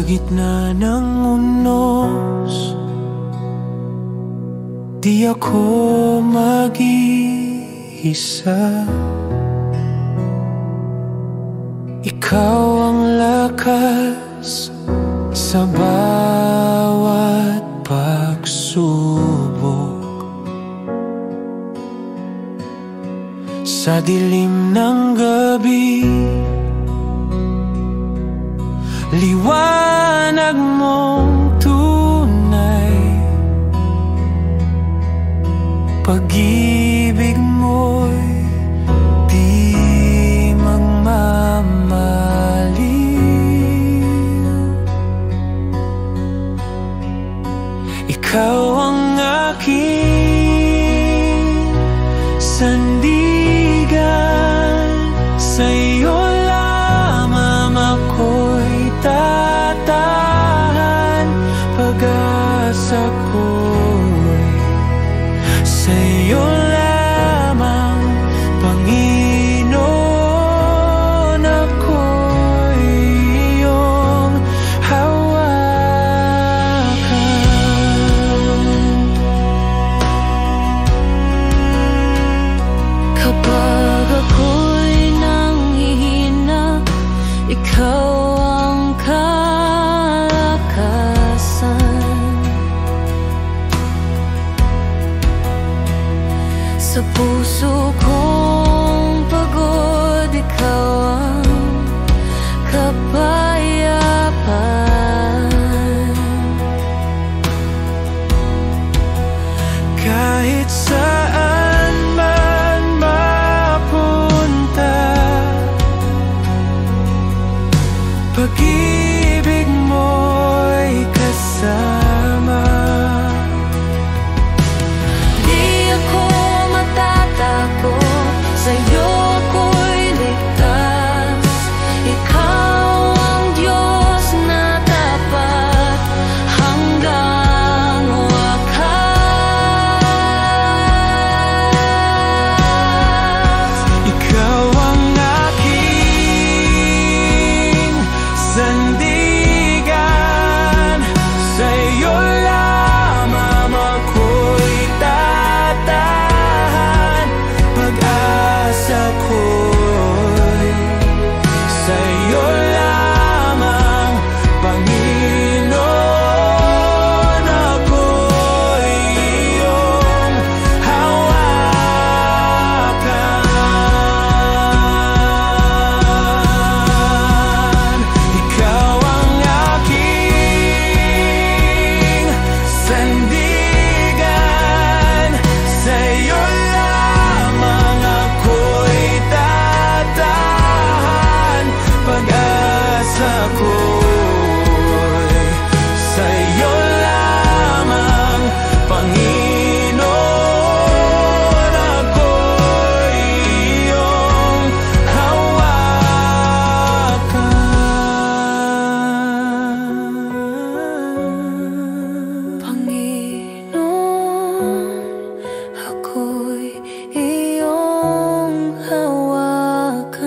gitna ng unos, di ako mag-iisa. Ikaw ang lakas sa bawat pagsubok. Sa dilim ng gabi, liwanag mong tunay. Pag-ibig mo'y di magmamaliw. Ikaw ang aking sandigan, sa'yo lamang ako'y tatahan. Pag-asa ko'y sa'yo lamang, Panginoon. Ako'y iyong hawakan. Kapag ako'y nanghihina, ikaw ang kalakasan. Sa puso kong pagod, ikaw ang kapayapaan. Kahit saan man mapunta, pag-ibig mo'y kasama. Di ako matatakot, sa'yo ako'y ligtas. Ikaw ang Diyos na tapat hanggang wakas. Ikaw ang aking sandigan, sa'yo lamang ako'y tatahan. Pag-asa ko'y sa'yo lamang, Panginoon. Ako'y iyong hawakan. Ikaw ang aking sandigan, sa'yo lamang ako'y tatahan. Pag-asa ko'y sa'yo lamang, Panginoon. Ako'y iyong hawakan. Panginoon, ako'y iyong hawakan.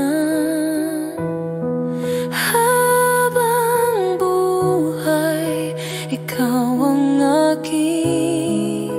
Habang buhay, ikaw ang aking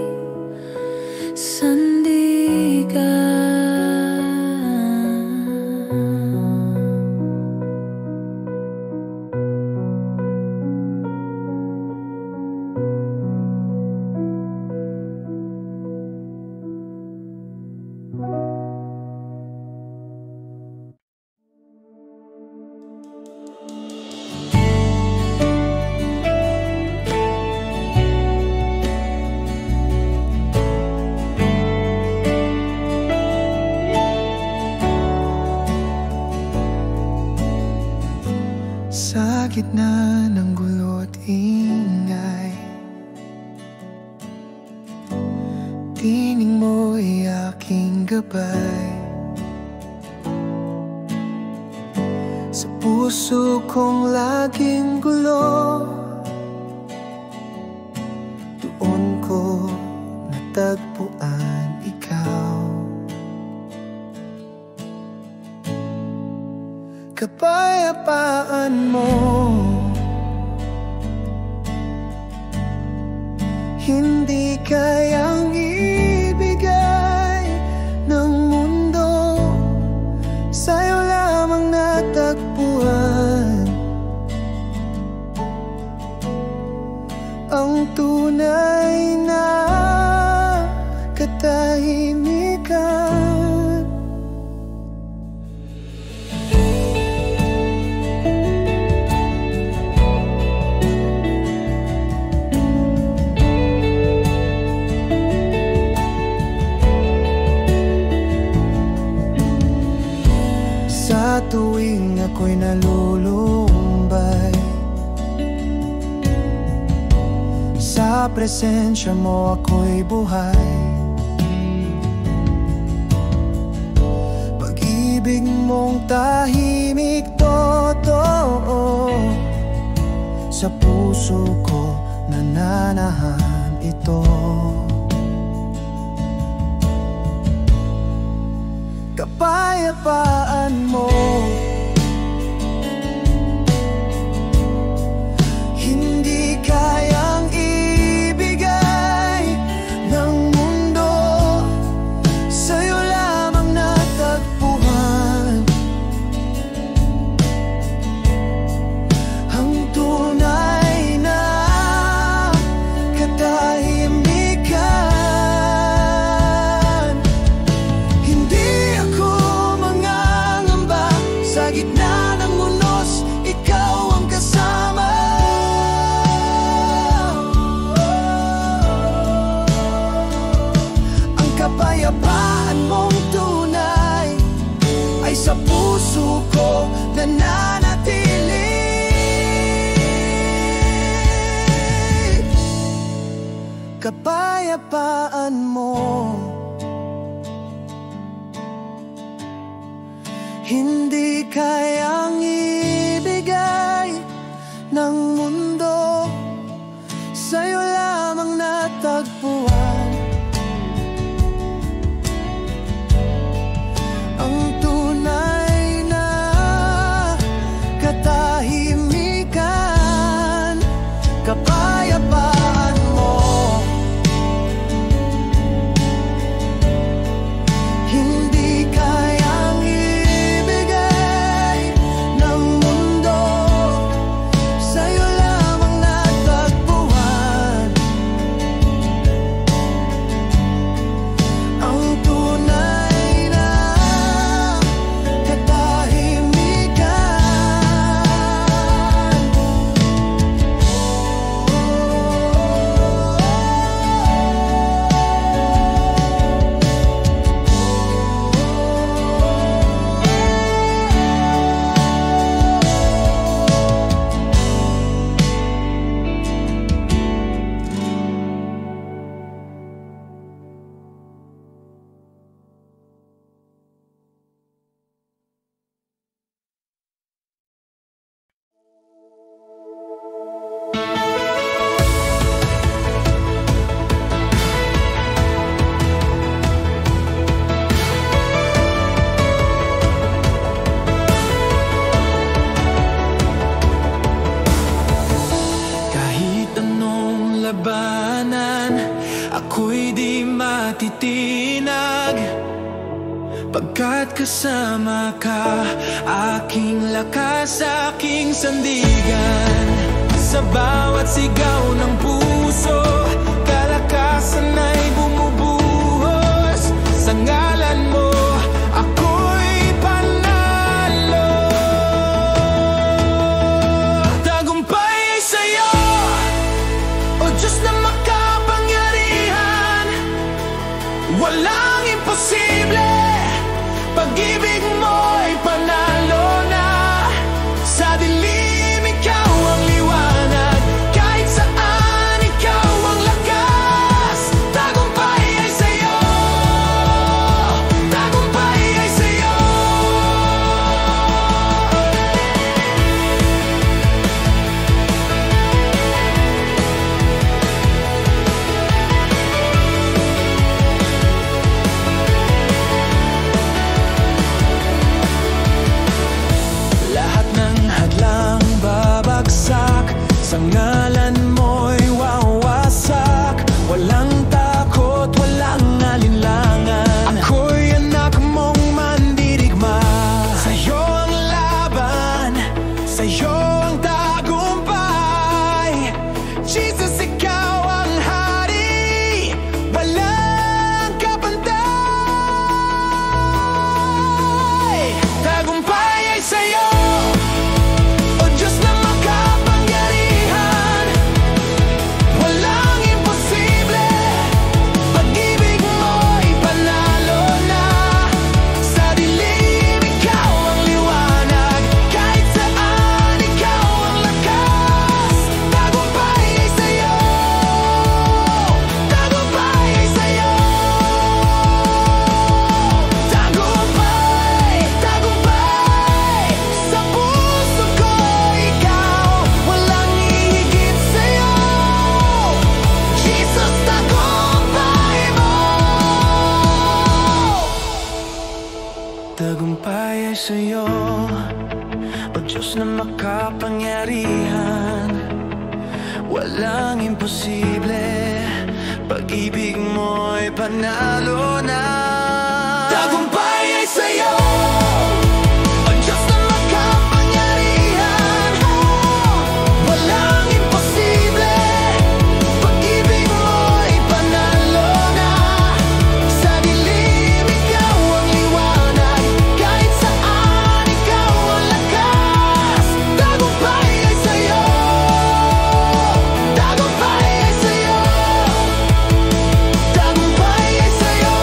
sa gitna ng gulo at ingay. Tining mo'y aking gabay. Sa puso kong laging gulo, doon ko natagpuan ikaw. Kapayapaan mo Hindi kayang ibigay ng mundo, sa'yo lamang natagpuan ang tunay na katahimikan. Sa tuwing ako'y nalulumbay, sa presensya mo ako'y buhay. Pag-ibig mong tahimik totoo, sa puso ko nananahan ito. Kapayapaan mo, hindi kayang ibigay ng mundo, sa'yo lamang natagpuan ang tunay na katahimikan. Hindi ako mangangamba, sa gitna ng unos, ikaw ang kasama. Ang kapayapaan mong tunay ay sa puso ko nananatili. Kapayapaan mo, hindi kayang ibigay ng mundo, sa'yo lamang natagpuan ang tunay na katahimikan. Kapayapaan mo, hindi kayang ibigay ng mundo, sa'yo lamang natagpuan ang tunay na katahimikan. Kahit anong labanan, ako'y di matitinag, pagkat kasama ka, aking lakas, aking sandigan. Sa bawat sigaw ng puso, kalakasan ay bumubuhos. Sa ngalan mo, ako'y panalo. Tagumpay ay sa'yo, O Diyos na makapangyarihan. Walang imposible, pag-ibig mo'y panalo na. Sa dilim ikaw ang liwanag, kahit saan ikaw ang lakas. Tagumpay ay sa'yo, tagumpay ay sa'yo. walang imposible. Pag-ibig mo'y panalo na. Tagumpay ay sa'yo, o Diyos na makapangyarihan. Walang imposible. Pag-ibig mo'y panalo na. Sa dilim ikaw ang liwanag, kahit saan ikaw ang lakas. Tagumpay ay sa'yo, tagumpay ay sa'yo, tagumpay ay sa'yo,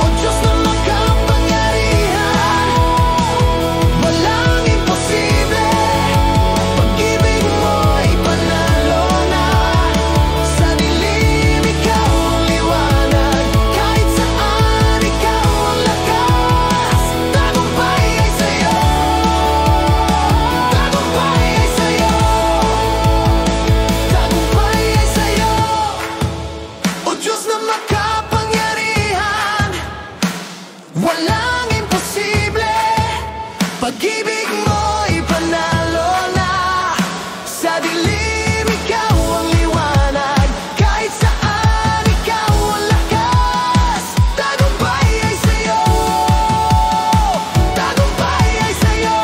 o Diyos na makapangyarihan. Walang imposible. Pag-ibig mo'y panalo na. Sa dilim ikaw ang liwanag, kahit saan ikaw ang lakas. Tagumpay ay sa'yo, tagumpay ay sa'yo, tagumpay ay sa'yo, o Diyos na makapangyarihan. Walang imposible. Pag-ibig mo'y panalo na. Sa dilim ikaw ang liwanag, kahit saan ikaw ang lakas. Tagumpay ay sa'yo, tagumpay ay sa'yo.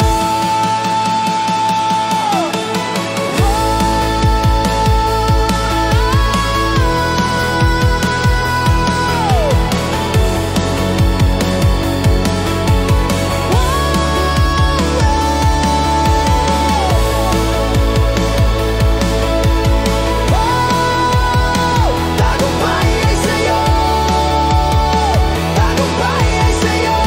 Tagumpay ay sa'yo, tagumpay ay sa'yo.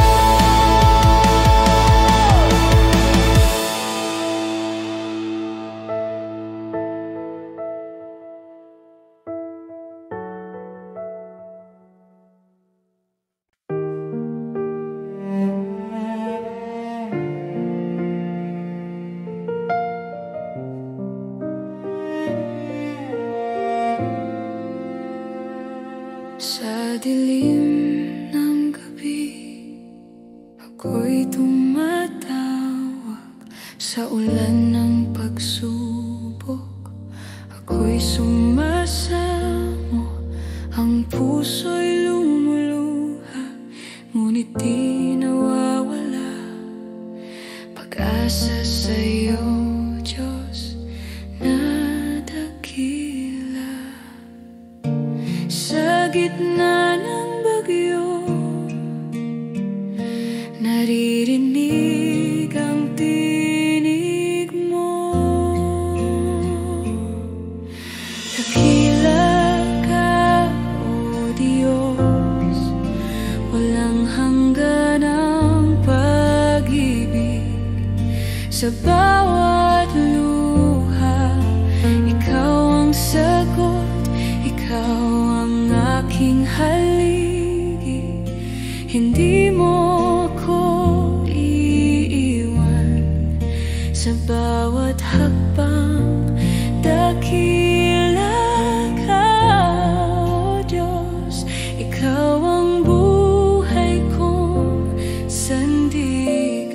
Sa dilim ng gabi, ako'y tumatawag. Sa ulan ng pagsubok, ako'y sumasamo. Ang puso'y lumuluha, ngunit di nawawala. Pag-asa sa'yo, Diyos na dakila. Sa gitna ng bagyo, naririnig ang tinig mo. Dakila ka, o Diyos, walang hanggan ang pag-ibig. Sa bawat luha, ikaw ang sagot, ikaw ang aking haligi. Hindi mo ako iiwan sa bawat hakbang. Dakila ka, o Diyos, ikaw ang buhay kong sandigan.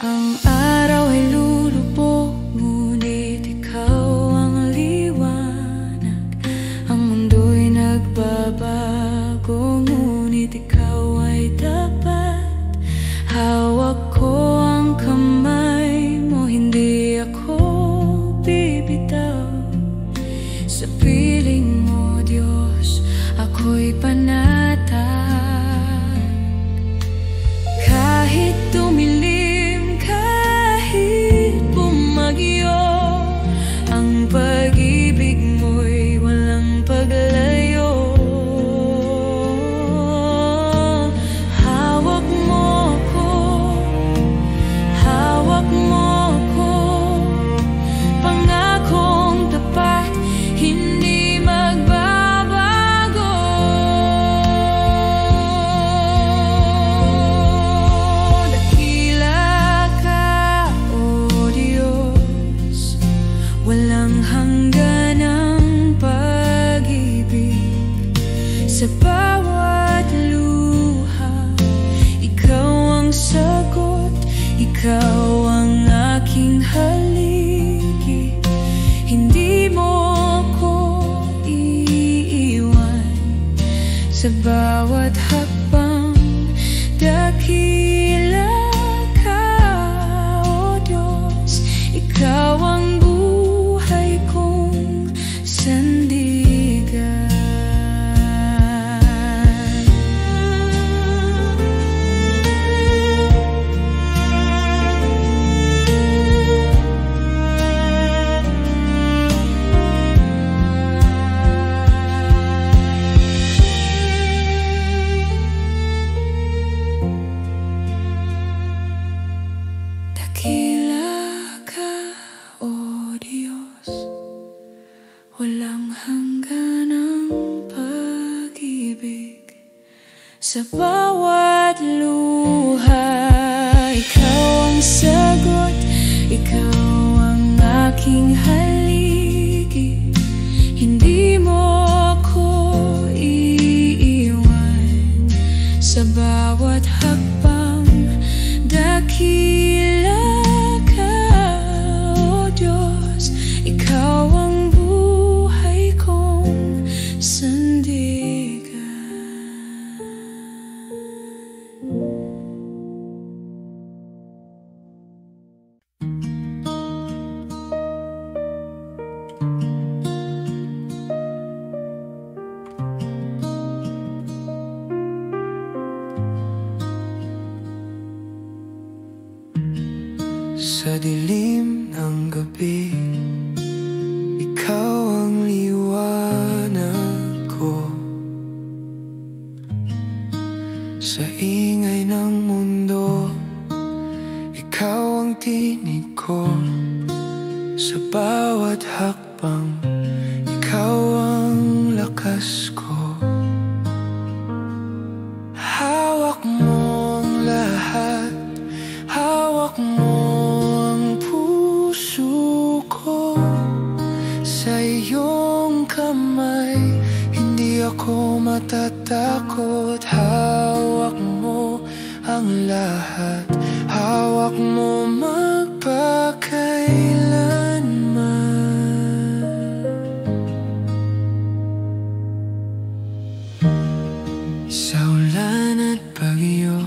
Ang araw ay lulubog, ngunit ikaw ang liwanag. Ang mundo'y nagbabago, ngunit ikaw ay tapat. Hawak ko ang kamay mo, hindi ako bibitaw. Sa piling mo, Diyos, ako'y panatag. Kahit tumilim, kahit ikaw ang aking haligi. Hindi mo ako iiwan sa bawat hakbang. Dakila ka, O Diyos, ikaw ang buhay kong sandigan. Dakila ka, O Diyos, walang hangganang pag-ibig. Sa bawat luha, ikaw ang sagot, ikaw ang aking haligi. Hindi mo ako iiwan sa bawat hakbang. Dakila ka, O Diyos, ikaw ang buhay kong sandigan. Sa dilim ng gabi, ikaw ang liwanag ko. Sa ingay ng mundo, ikaw ang tinig ko. Sa bawat hakbang, ikaw ang lakas ko. Hawak mo ang lahat, hawak mo ang puso ko. Sa iyong kamay, hindi ako matatakot. Hawak mo ang lahat, hawak mo magpakailanman. Sa ulan at bagyo,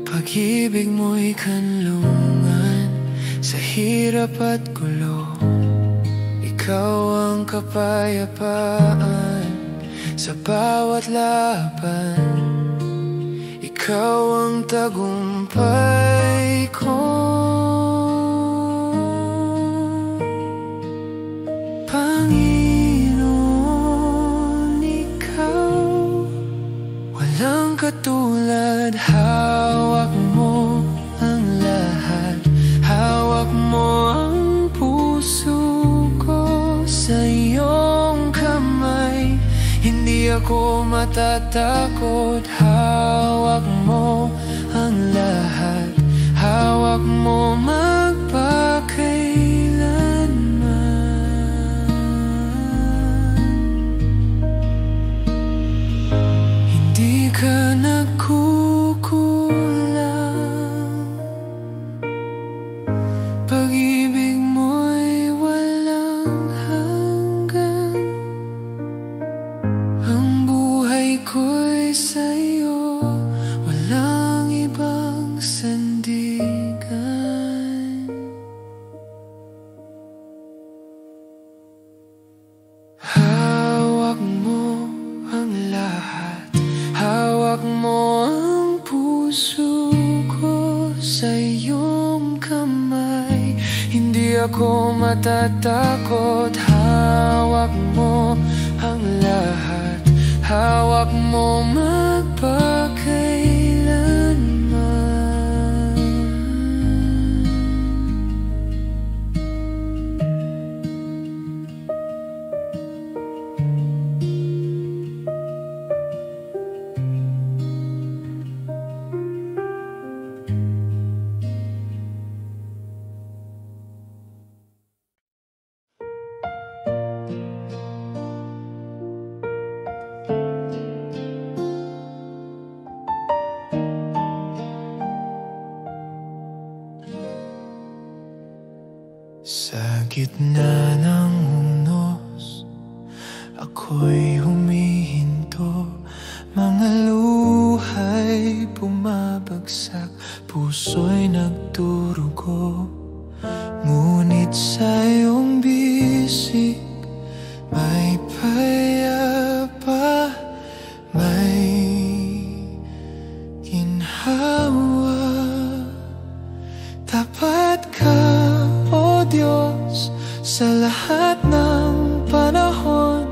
pag-ibig mo'y kanlungan. Sa hirap at gulo, ikaw ang kapayapaan. Sa bawat laban, ikaw ang tagumpay ko. Panginoon, ikaw walang katulad. Hawak mo ang lahat, hawak mo ang puso ko. Sa iyong kamay, hindi ako matatakot. Hawak mo ang lahat, hawak mo magpakailanman. Hindi ka nagkukulang, pag-ibig mo'y walang hanggan. Ang buhay ko'y sa'yo, walang ibang sandigan. Hawak mo ang lahat, hawak mo ang puso ko. Sa iyong kamay, hindi ako matatakot. Hawak mo ang lahat, hawak mo magpakailanman. Sa gitna ng unos, ako'y humihinto. Mga luha'y bumabagsak, puso'y nagdurugo. Ngunit sa iyong bisig may payapa, may ginhawa. Tapat ka, O Diyos, sa lahat ng panahon.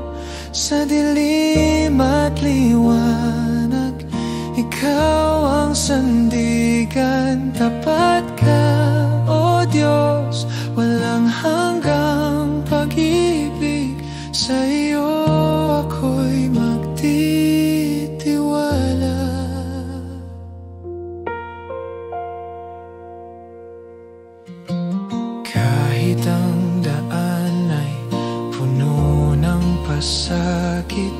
Sa dilim at liwanag, Ikaw ang sandigan. Tapat ka, O Diyos, walang hanggang pag-ibig. Sa iyo ako'y magtitiwala. Kahit ang daan ay puno ng pasakit,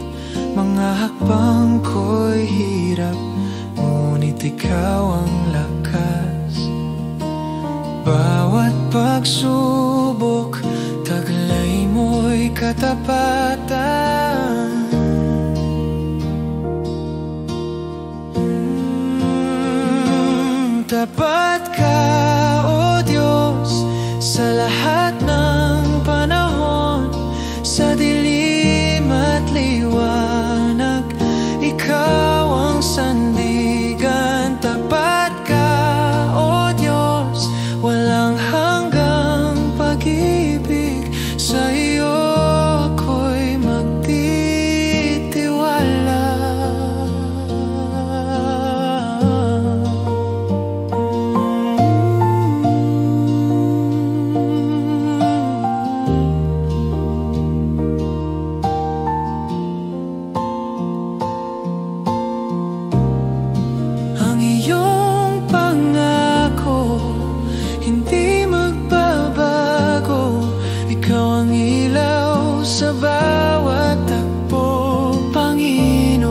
mga hakbang ko'y hirap, ngunit ikaw ang lakas. Bawat pagsubok, taglay mo'y katapatan. Tapat ka, O Diyos, sa lahat ng panahon. Sa dilim at liwanag, Ikaw ang sandigan. Tapat ka, O Diyos, walang hanggang pag-ibig. Sa iyo ako'y magtitiwala. Ang iyong pangako hindi magbabago. Ikaw ang ilaw sa bawat takbo, Panginoon.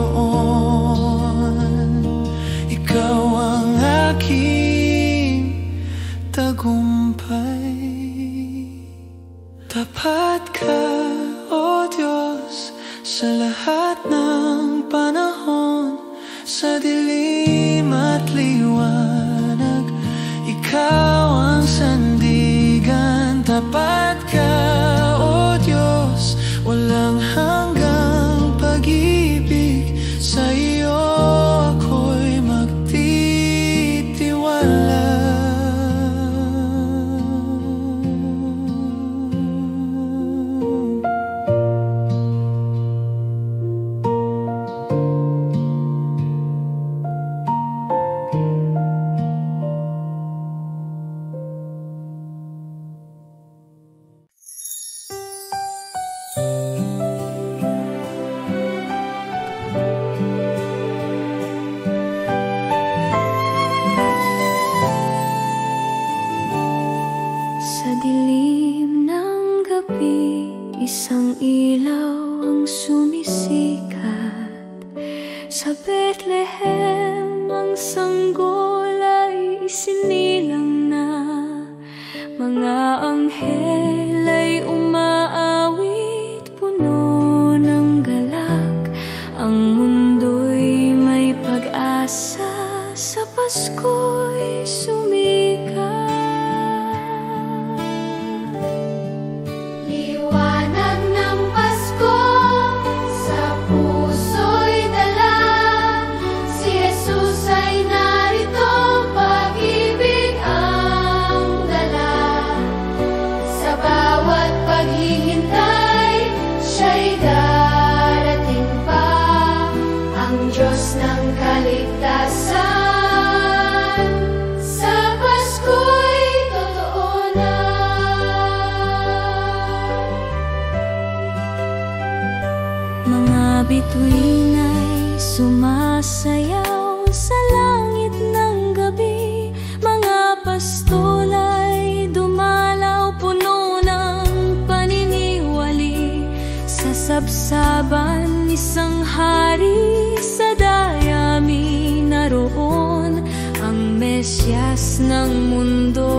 Ikaw ang aking tagumpay. Tapat ka, O Diyos, sa lahat ng panahon. Sa dilim at liwanag, Ikaw ang sandigan. Tapat ka, O Diyos, walang hanggang pag-ibig. Sa iyo ako'y magtitiwala. Sa dilim ng gabi, isang ilaw ang sumisikat. Sa Bethlehem, ang sanggol ay isinilang na. Mga anghel ay umaawit, puno ng galak. Ang mundo'y may pag-asa, sa Pasko'y sumikat. Liwanag ng Pasko sa puso'y dala. Si Jesus ay narito, pag-ibig ang dala. Sa bawat paghihintay, siya'y darating pa. Ang Diyos ng kaligtasan. Sa Pasko'y totoo na. Mga bituin ay sumasayaw sa langit ng gabi. Mga pastol ay dumalaw, puno ng paniniwali. Sa sabsaban, isang hari sa dayami naroon, ang Mesyas ng mundo.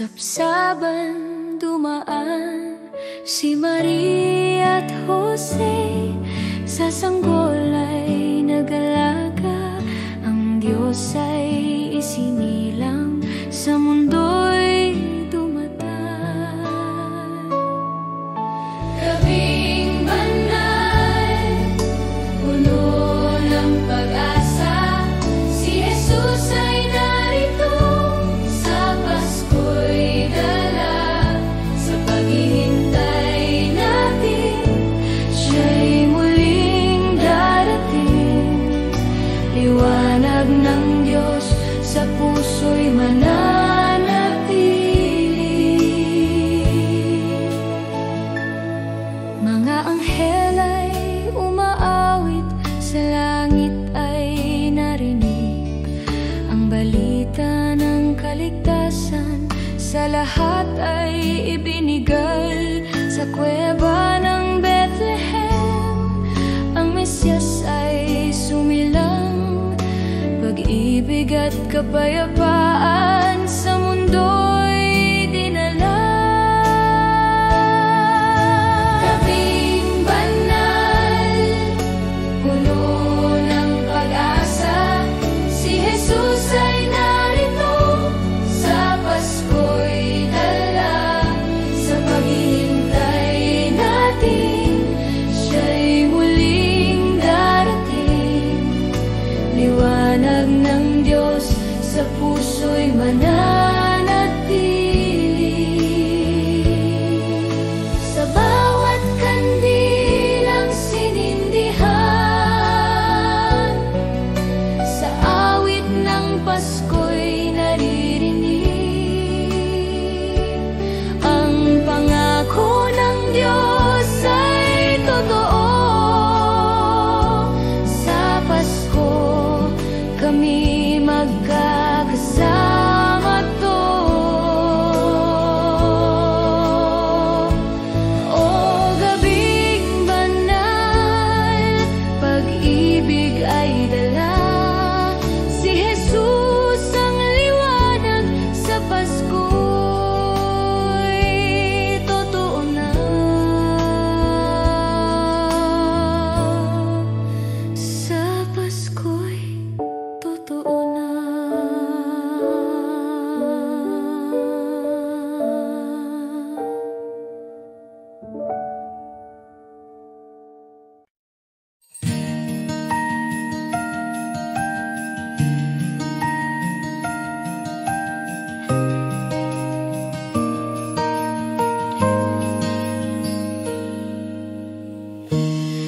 Sapsaban dumaan si Maria at Jose, sa sanggol ay nag-alaga. Ang Diyos ay isinilang, sa mundo'y dumatay. Gabing banal, puno ng pag-asa, si Jesus ay narito. Sa Pasko'y dala, sa paghihintay natin, siya'y muling darating. Liwanag ng Diyos sa puso'y mananatili. Mga anghel ay umaawit, sa langit ay narinig ang balita ng kaligtasan. Sa lahat ay ibinigay, sa kuweba ng Bethlehem ang Mesyas ay sumilang. Pag-ibig at kapayapaan sa mundo'y dinala. Gabing banal, puno ng pag-asa, si Jesus ay narito. Sa Pasko'y dala, sa paghihintay natin, siya'y muling darating. Liwanag ng Diyos sa puso'y mananatili. Sa bawat kandil ang sinindihan, sa awit ng Pasko'y naririnig. Ang pangako ng Diyos ay totoo. Sa Pasko kami magkakasama to. O gabing banal, pag-ibig ay dala, si Jesus ang liwanag. Sa Pasko'y totoo na. Sa Pasko'y totoo na.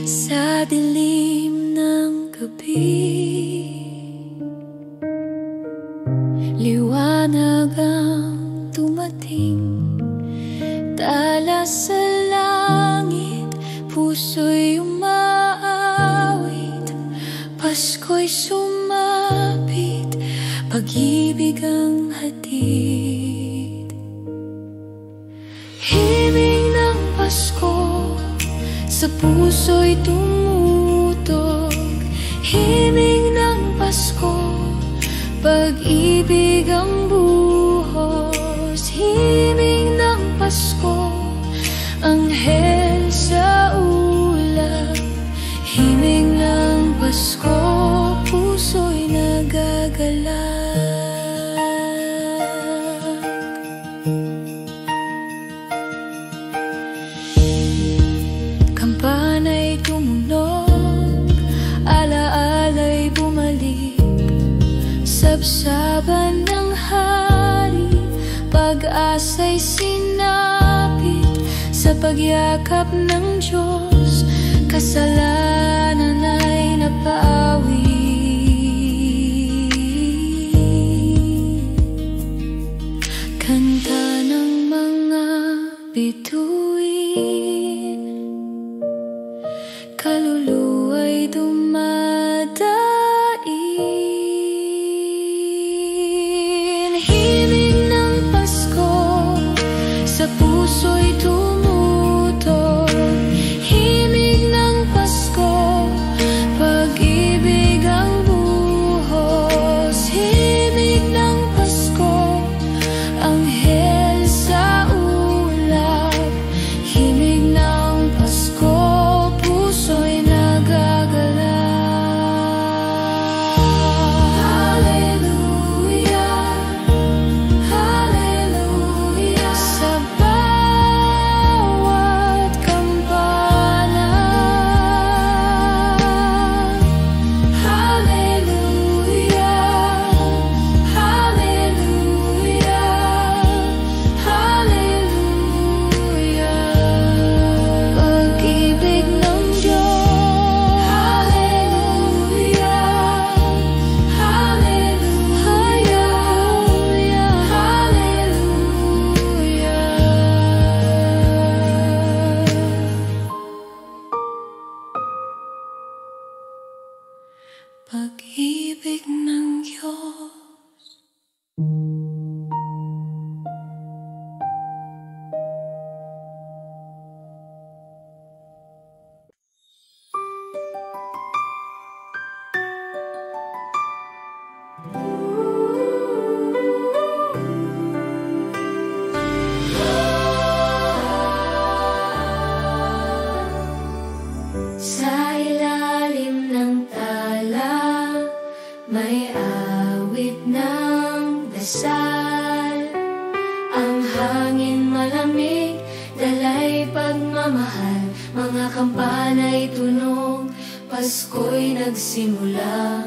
Sa dilim ng gabi, liwanag ang dumating. Tala sa langit, puso'y umaawit. Pasko'y sumapit, pag-ibig ang hatid. Himig ng Pasko sa puso'y tumutog. Himig ng Pasko, pag-ibig ang buhos. Himig ng Pasko, anghel sa ulap. Himig ng Pasko, puso'y nagagalak. Kampana'y tumunog, alaala'y bumalik. Sabsaban ng hari, pag-asa'y sinapit. Sa pagyakap ng Diyos, kasalanan ay napaawi. Kanta ng mga bituin, kaluluwa'y dumadain. Himig ng Pasko sa puso'y tumutog. Himig ng Pasko, pag-ibig pag-ibig ng Diyos. Sa ilalim ng tala, may awit ng dasal. Ang hangin malamig, dalay pagmamahal. Mga kampana'y tunog, Pasko'y nagsimula.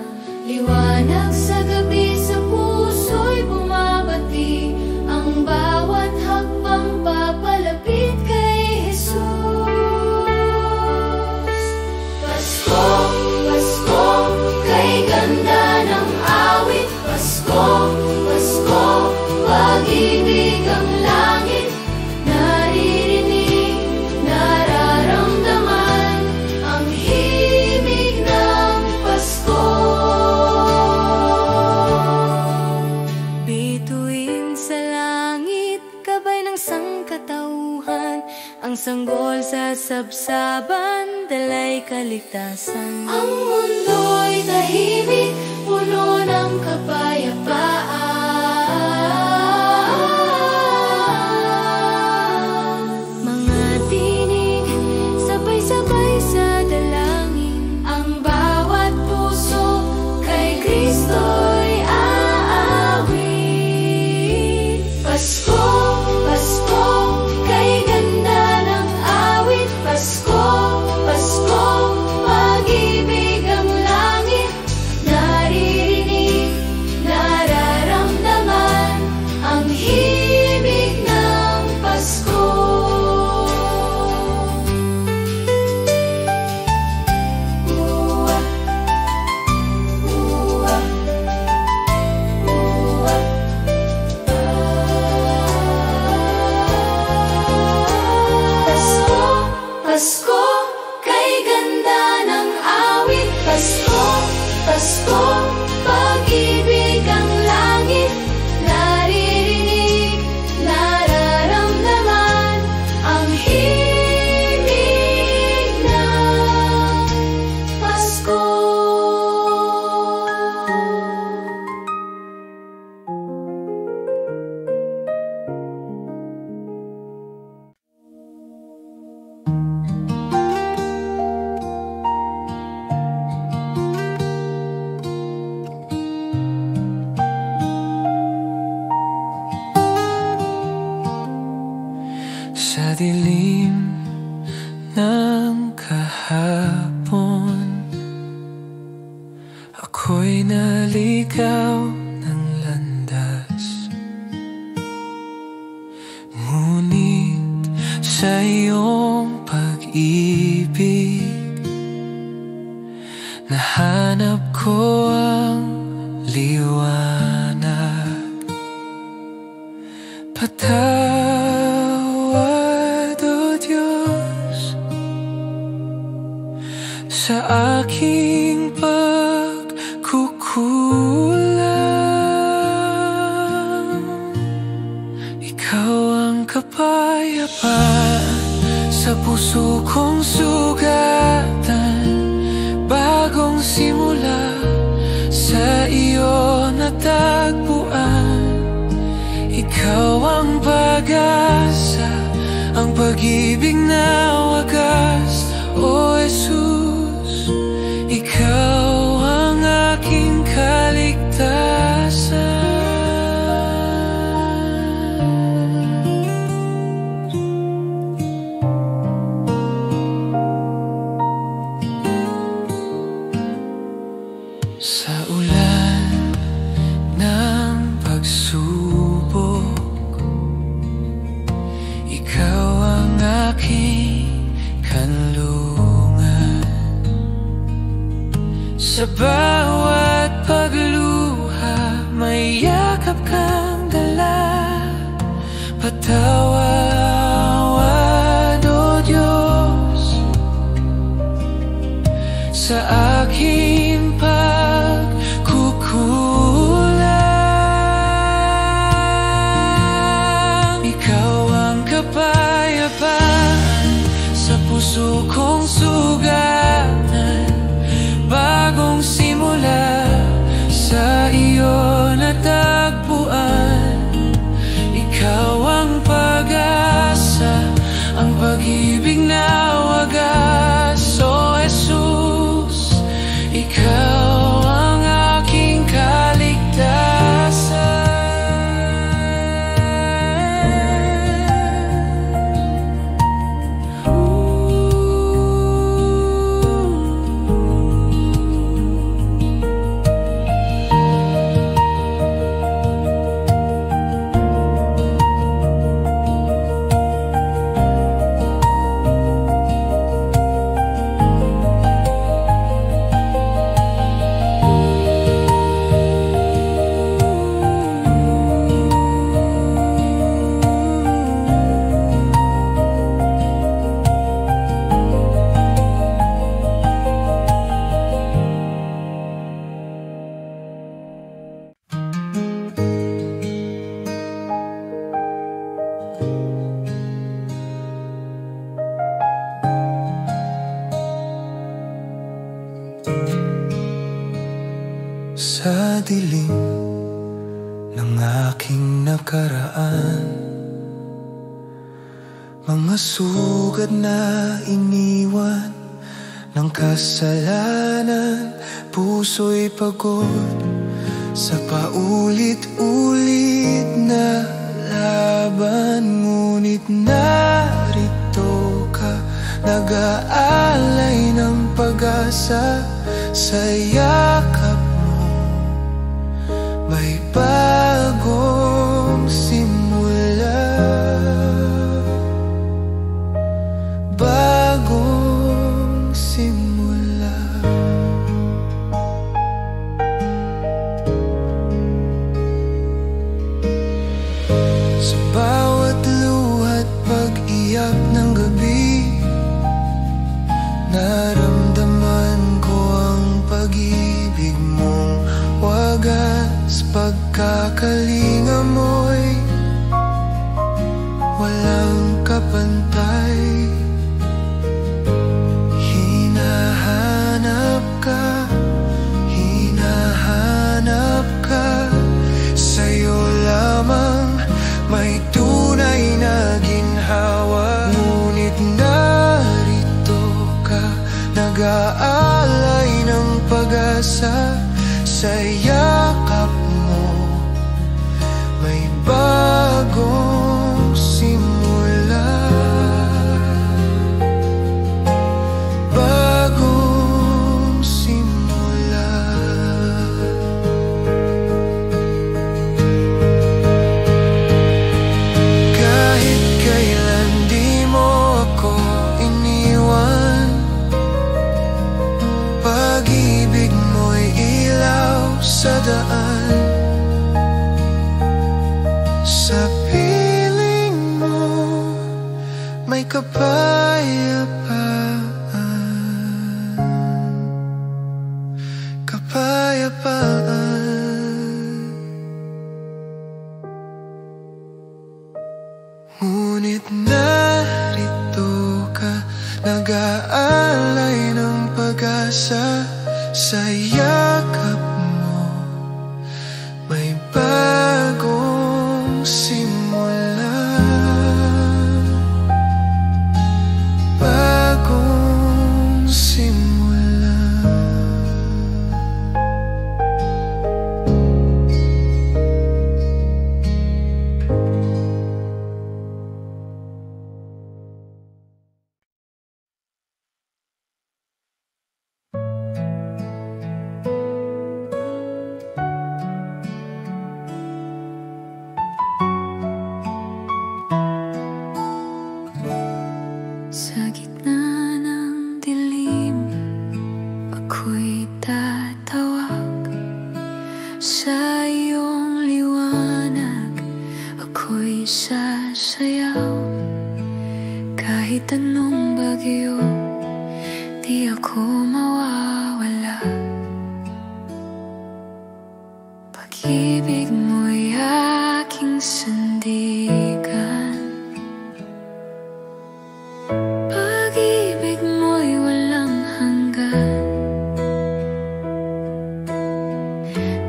Liwanag sa gabi, sa puso'y bumabati. Ang bawat hakbang papalapit kay Jesus. Pasko, Pasko, kay ganda ng awit. Pasko, Pasko, pag-ibig ang langit. Naririnig, nararamdaman ang himig ng Pasko. Bituin sa langit, gabay ng sangkatauhan. Ang sanggol sa sabsaban, dalay kaligtasan. Ang mundo'y tahimik, puno ng kapayapaan. Mga tinig, sabay-sabay sa dalangin. Ang bawat puso kay Kristo'y aawit. Pasko, Pasko, kay ganda ng awit. Pasko, Pasko, pag-ibig ang langit. Naririnig, nararamdaman ang himig ng Pasko. Uwa, uwa, uwa. Pasko, Pasko, kay ganda ng awit. Pasko, Pasko, pag-ibig ang langit. Naririnig, nararamdaman ang himig ng Pasko. Sa dilim ng kahapon, ako'y naligaw ng landas. Ngunit sa iyong pag-ibig, nahanap ko ang liwanag. Patawad, O Diyos, sa aking pagkukulang. Ikaw ang kapayapaan sa puso kong sugatan. Bagong simula sa iyo natagpuan. Ikaw ang pag-asa, ang pag-ibig na wagas. O Jesus, ikaw ang aking kaligtasan. Sa ulan ng pagsubok, ikaw ang aking kanlungan. Sa bawat pagluha, may yakap kang dala. Patawad, O Diyos, sa aking pag Sa dilim ng aking nakaraan, mga sugat na iniwan ng kasalanan. Puso'y pagod sa paulit-ulit na laban, ngunit narito ka, nag-aalay ng pag-asa. Sa yakap mo may bagong simula, bagong simula. Sa bawat luha't pag-iyak ng gabi, naramdaman ko ang pag-ibig mong wagas. Pagkakalinga mo'y walang kapantay. Hinahanap ka, hinahanap ka. Sa'yo lamang may tunay na ginhawa, ngunit narito ka, nag-aalay ng pag-asa. Sa yakap mo may bagong simula, bagong simula. Kahit kailan di mo ako iniwan, pag-ibig mo'y ilaw sa daan. Sa piling mo may kapayapaan, kapayapaan. Ngunit narito ka, nag-aalay ng pag-asa. Sa yakap mo may bagong simula, bagong simula. Sa gitna ng dilim, ako'y tatawag. Sa iyong liwanag, ako'y sasayaw. Kahit anong bagyo, di ako mawawala. Pag-ibig mo'y aking sandigan. Pag-ibig mo'y walang hanggan.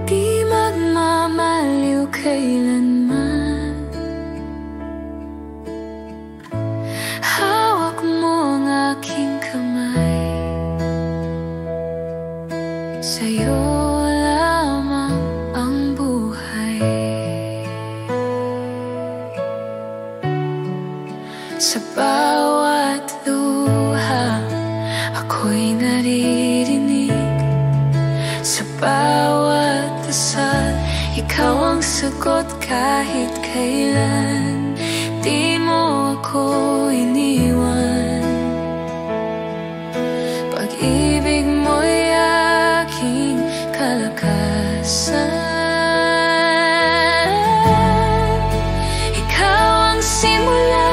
Di magmamaliw kailanman. Hawak mo ang aking kamay. Sa'yo lamang ang buhay. Sa bawat luha, ako'y naririnig. Sa bawat dasal, ikaw ang sagot. Kahit kailan, di mo ako iniwan. Pag-ibig mo'y aking kalakasan. Ikaw ang simula,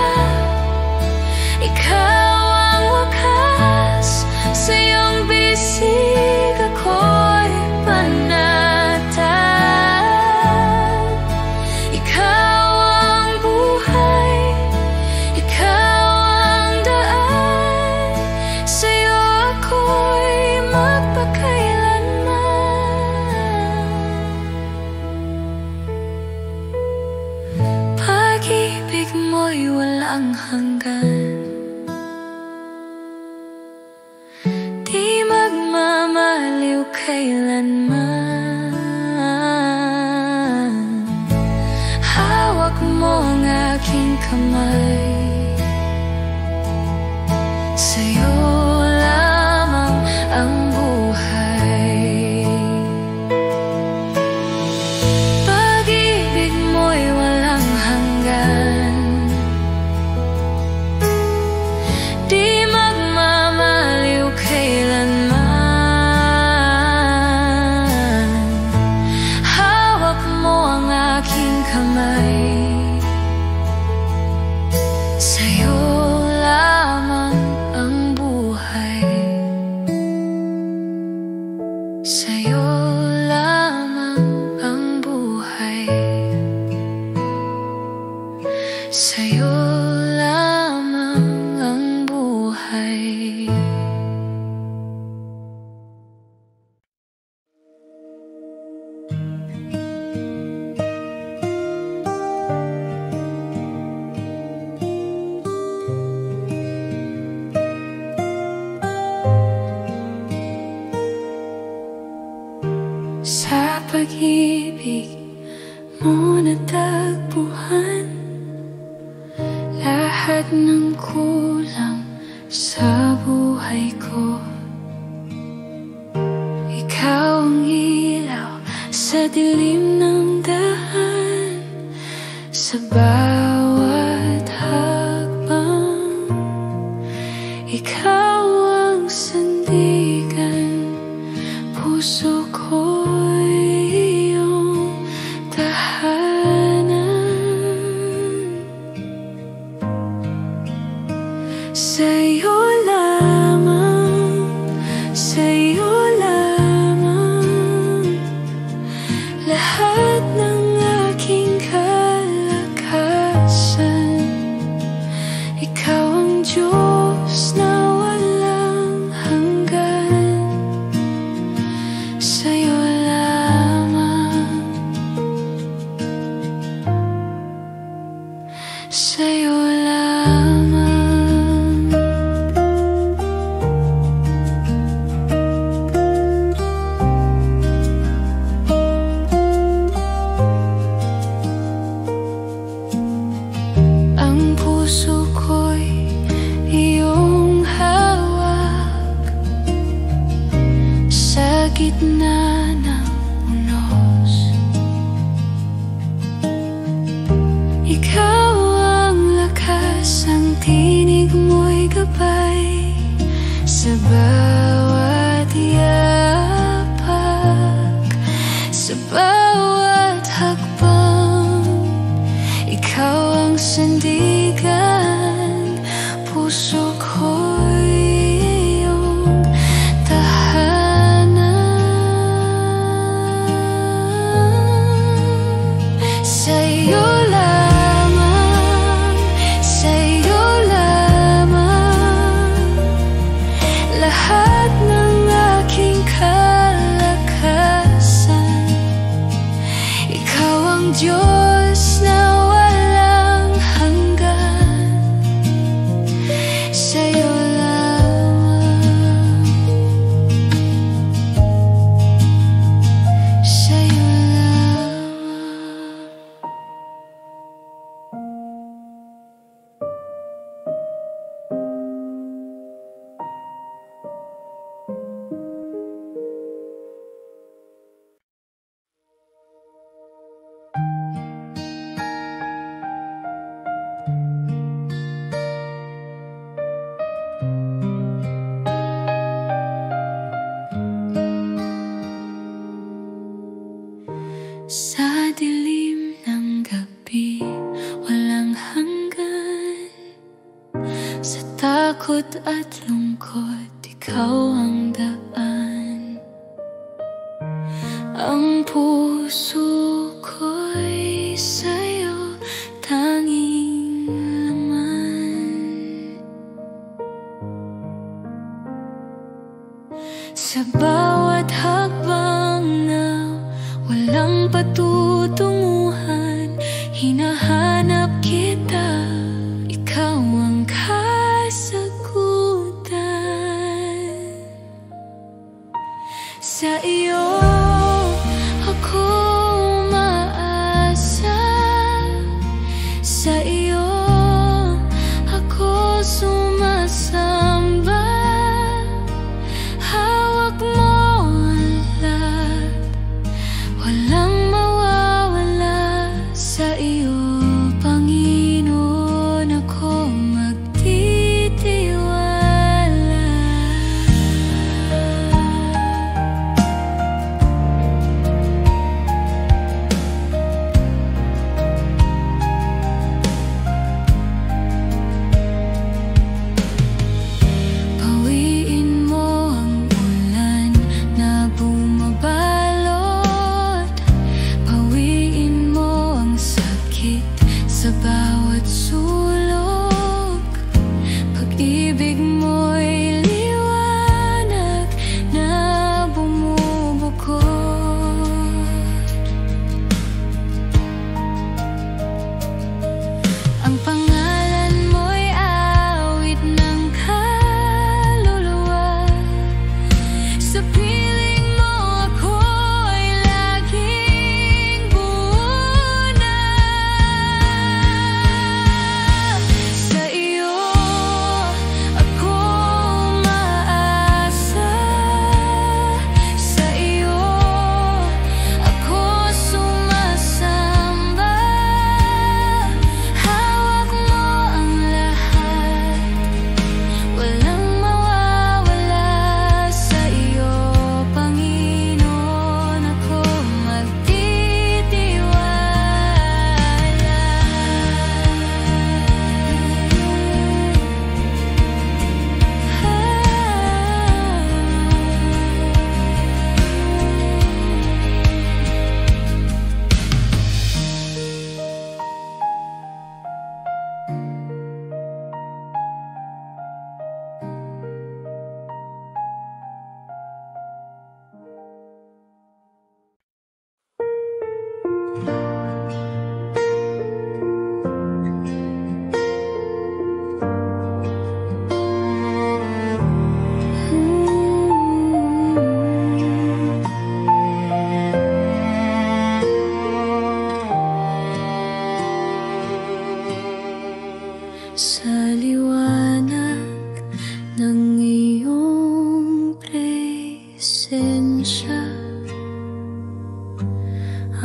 ikaw ang wakas. Sa iyong bisig ako'y panatag. Ikaw ang buhay, ikaw ang daan. ang hanggan. Di magmamaliw kailanman. Hawak mo ang aking kamay. Sa'yo lamang ang buhay. Pag-ibig mo'y walang hanggan. Di magmamaliw kailanman. Hawak mo ang aking kamay. Sa'yo lamang ang buhay. Sa'yo lamang ang buhay. Sa'yo lamang ang buhay. Sa pag-ibig mo natagpuan lahat ng kulang sa buhay ko. Ikaw ang ilaw sa dilim ng daan. Sa bawat hakbang, ikaw ang sandigan. Puso ko'y iyong tahanan. Sa'yo lamang, sa'yo lamang lahat ng aking kalakasan. Ikaw ang Diyos na walang hanggan. Sa'yo lamang, sa'yo lamang. Ang puso ko'y iyong hawak sa gitna ng unos. Ikaw ang lakas, ang tinig mo'y gabay sa bawat yapak, sa bawat hakbang. Ikaw ang sandigan, puso ko'y iyong tahanan. Sa'yo lamang, sa'yo lamang lahat ng aking kalakasan. Ikaw ang Diyos na walang hanggan. Sa'yo lamang, sa'yo lamang. Sa dilim ng gabi, walang hanggan. Sa takot at lungkot, ikaw ang daan. Ang puso ko'y sa'yo tanging laman. Sa bawat hakbang na walang patutunguhan, hinahanap kita. Ikaw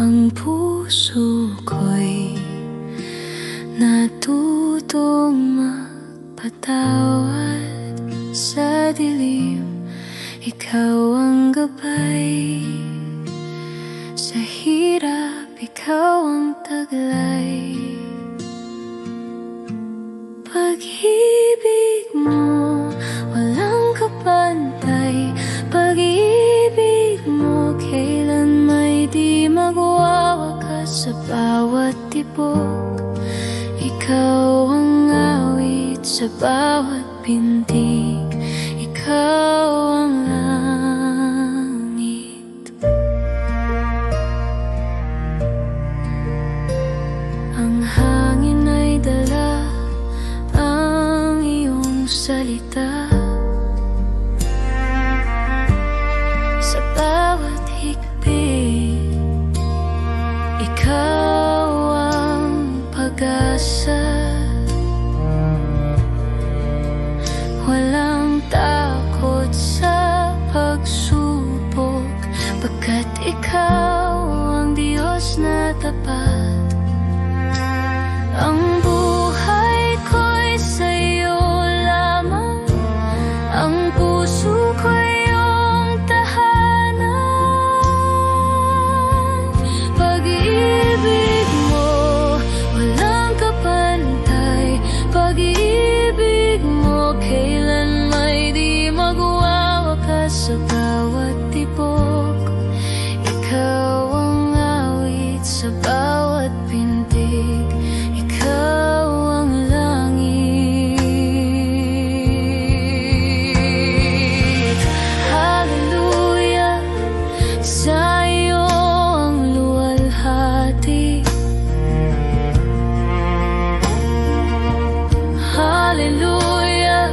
Ang puso ko'y natutong magpatawad sa dilim. Ikaw ang gabay sa hirap, ikaw ang taglay. Pag-ibig mo walang kapantay, pag-ibig mo kailan may di magwawakas sa bawat tibok. Ikaw ang awit sa bawat pintig, ikaw ang langit. Ang hangin ay dala ang iyong salita sa bawat higpit. Ikaw ang pag-asa, walang takot sa pagsubok, pagkat ikaw ang Diyos na tapat. Ang buhay ko'y sa'yo lamang, ang puso ko'y iyong tahanan. Pag-ibig mo walang kapantay, pag-ibig mo kailan may di magwawakas sa bawat tibok. Ikaw ang awit sa bawat pintig, ikaw ang langit. Hallelujah, sa iyo ang luwalhati. Hallelujah,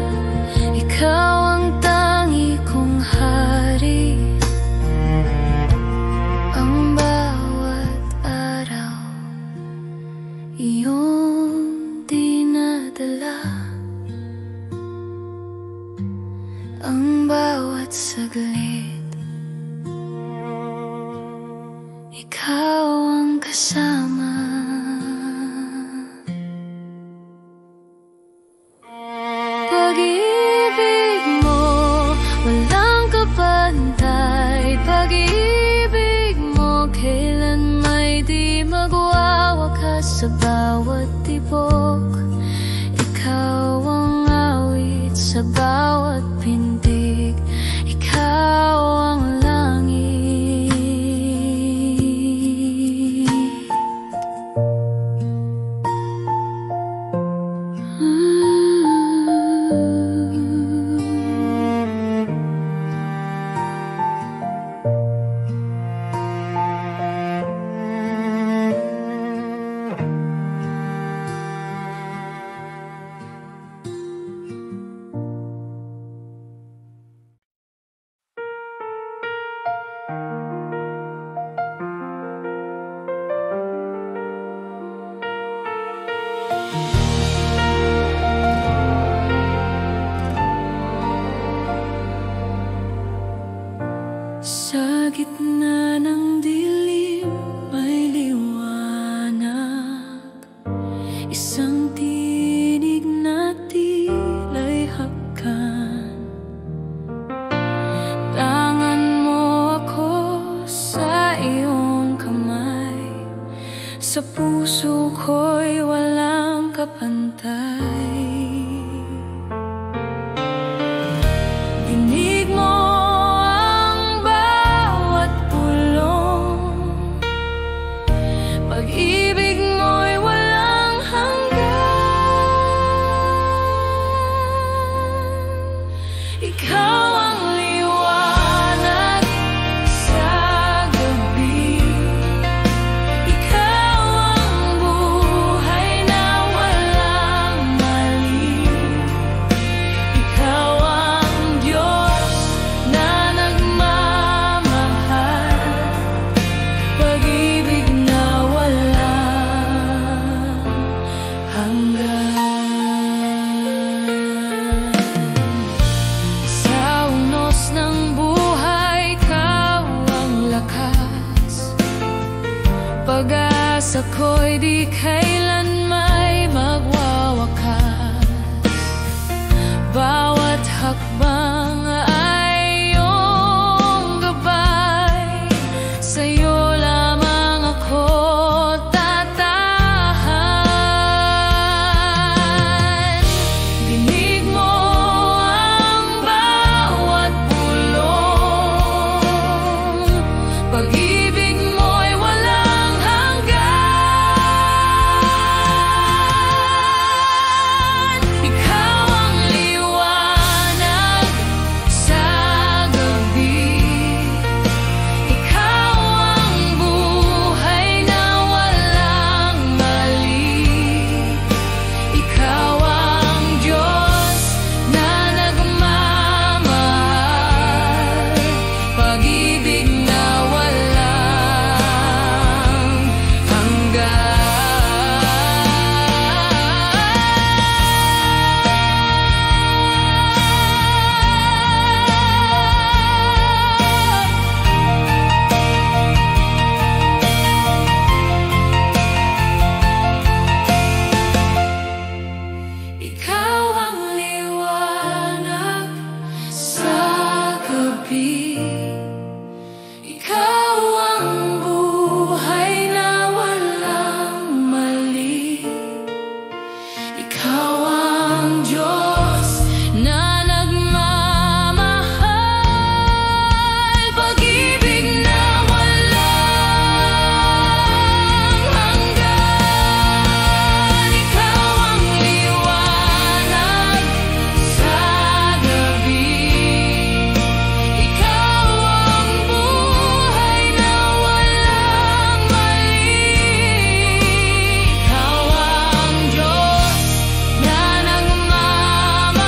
ikaw ang tangi kong hari. Ang bawat araw iyong dinadala, ang bawat saglit ikaw ang kasama. Pag-ibig mo walang kapantay, pag-ibig mo kailan may di magwawakas sa bawat tibok. Ikaw ang awit sa bawat pintig, ikaw ang langit. Sa gitna ng dilim may liwanag, isang tinig na tila'y hapkan. Tangan mo ako sa iyong kamay, sa puso ko'y walang kapantay. Dinig mo pag-ibig mo'y walang hanggan. Ikaw ang liwanag sa gabi, ikaw ang buhay na walang pag-asa ko'y di kailan may magwawakas. Bawat hakbang ay iyong gabay, sa'yo lamang ako tatahan. Dinig mo ang bawat bulong, pag-ibig mo'y walang hanggan. Ikaw ang liwanag sa gabi, ikaw ang buhay na walang mali, ikaw ang Diyos na nagmamahal, pag-ibig na walang hanggan. Ikaw ang liwanag sa gabi, ikaw ang buhay na walang mali, ikaw ang Diyos na nagmamahal, pag-ibig na walang hanggan. Ikaw ang liwanag sa gabi, ikaw ang buhay na walang mali, ikaw ang Diyos na nagmamahal,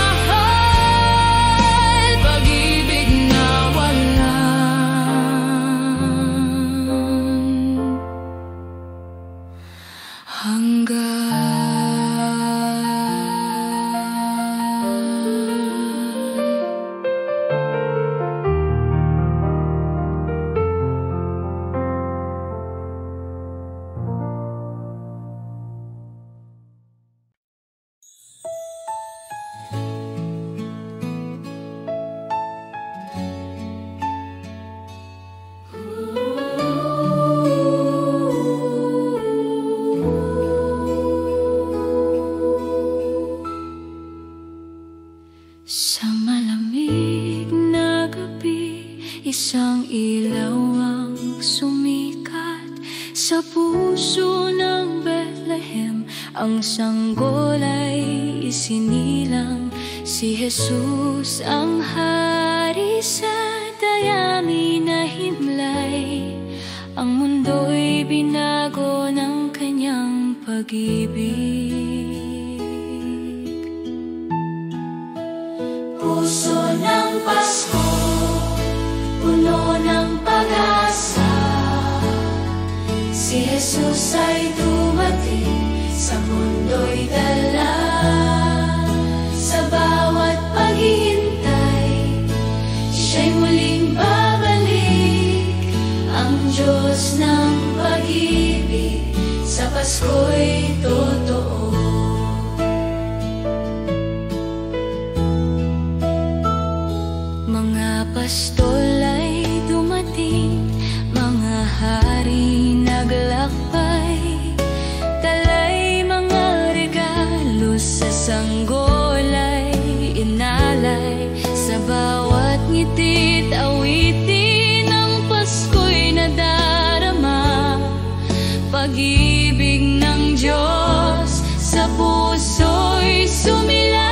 pag-ibig na walang hanggan. Sa malamig na gabi, isang ilaw ang sumikat sa puso ng Bethlehem. Ang sanggol ay isinilang, si Jesus ang hari sa dayami na himlay. Ang mundo'y binago ng kanyang pag-ibig. Puso ng Pasko, puno ng pag-asa, si Jesus ay dumating, sa mundo'y dala. Sa bawat paghihintay, siya'y muling babalik, ang Diyos ng pag-ibig, sa Pasko'y totoo. Mga pastol ay dumating, mga hari naglakbay, dala'y mga regalo, sa sanggol ay inalay. Sa bawat ngitit, awitin ng Pasko'y nadarama, pag-ibig ng Diyos sa puso'y sumilang.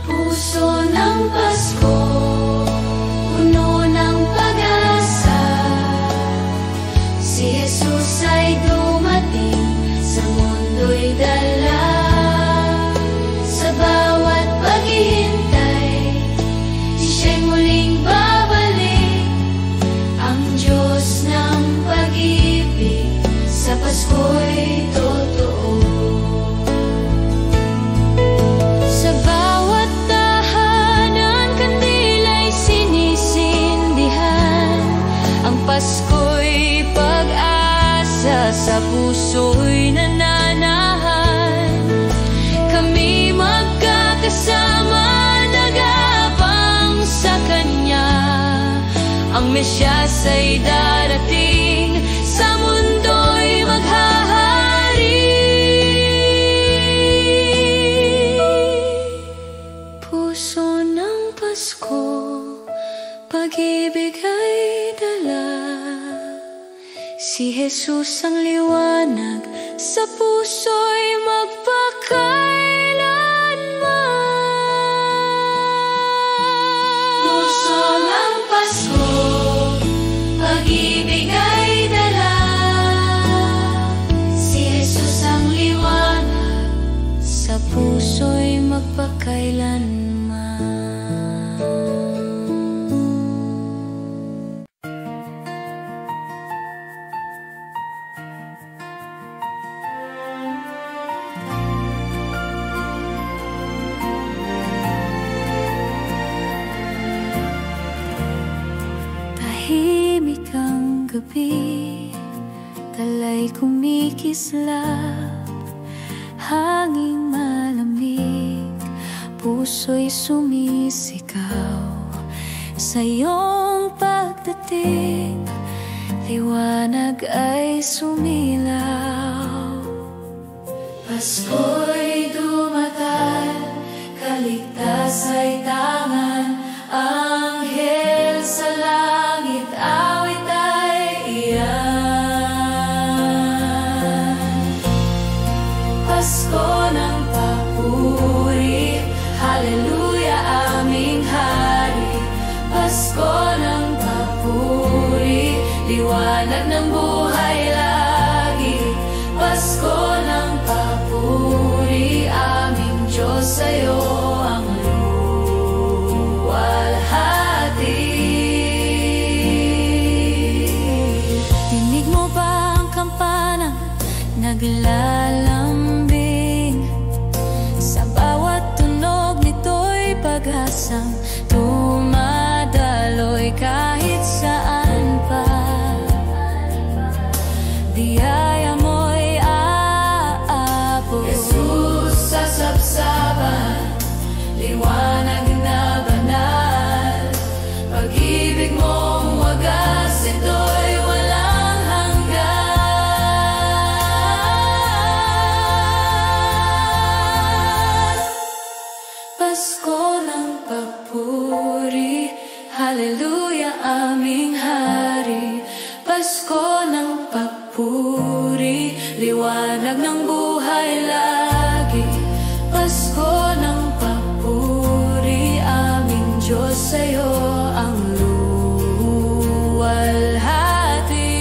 Puso ng Pasko, puno ng pag-asa, si Jesus ay dumating, sa mundo'y dala. Sa bawat paghihintay, siya'y muling babalik, ang Diyos ng pag-ibig, sa Pasko'y totoo. sa puso'y nananahan. Kami magkakasama, nag-aabang sa Kanya. Ang Mesyas ay darating, sa mundo'y maghahari. Puso ng Pasko, pag-ibig ay dala. Si Jesus ang liwanag, sa puso'y magpakailanman. Puso ng Pasko, pag-ibig ay dala. Si Jesus ang liwanag, sa puso'y magpakailanman. Tahimik ang gabi, tala'y kumikislap, hanging malamig, puso'y sumisigaw. Sa iyong pagdating, liwanag ay sumilaw. Pasko'y dumatal, kaligtas ay tangan. Anghel sa langit, awit ay iyan. Pasko ng papuri, haleluya aming hari. Pasko ng papuri, liwanag ng buhay lagi. Pasko ng papuri, aming Diyos, sa'yo ang luwalhati. Dinig mo ba ang kampana naglalambing? Sa bawat tunog nito'y pag-asang dumadaloy kahit saan pa. Biyaya mo'y aabot. Jesus sa sabsaban, liwanag na banal. Pag-ibig mong wagas, ito'y walang hanggan. Pasko ng papuri, haleluya aming hari. Pasko ng papuri, liwanag ng buhay lagi. Pasko ng papuri, aming Diyos, sa'yo ang luwalhati.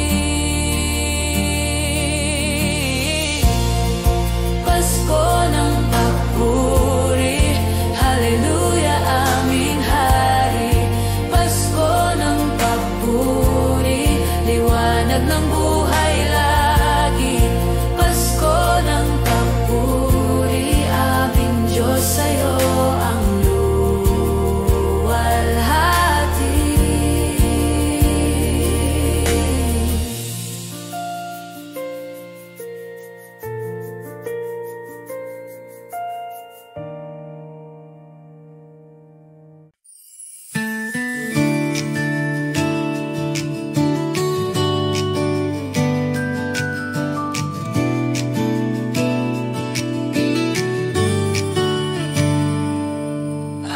Pasko ng papuri, haleluya aming hari. Pasko ng papuri, liwanag ng buhay lagi. Pasko ng papuri, aming Diyos, sa'yo ang luwalhati.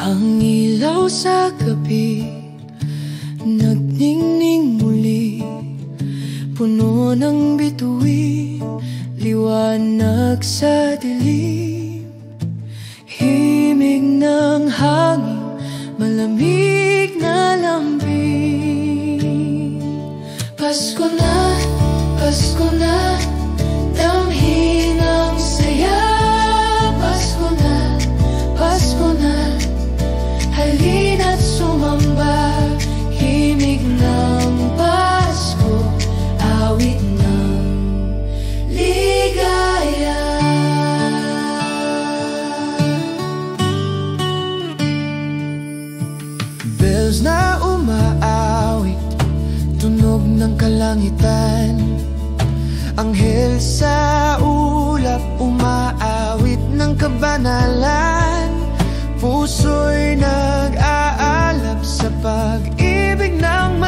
Ang ilaw sa gabi, nagningning muli, puno ng bituin, liwanag sa dilim. Himig ng hangin, malamig na lambing. Pasko na, damhin ang saya. Pasko na, halina't sumamba. Himig ng Pasko, awit ng ligaya. Bells na umaawit, tunog ng kalangitan. Anghel sa ulap, umaawit ng kabanalan. Puso'y nag-aalab sa pag-ibig ng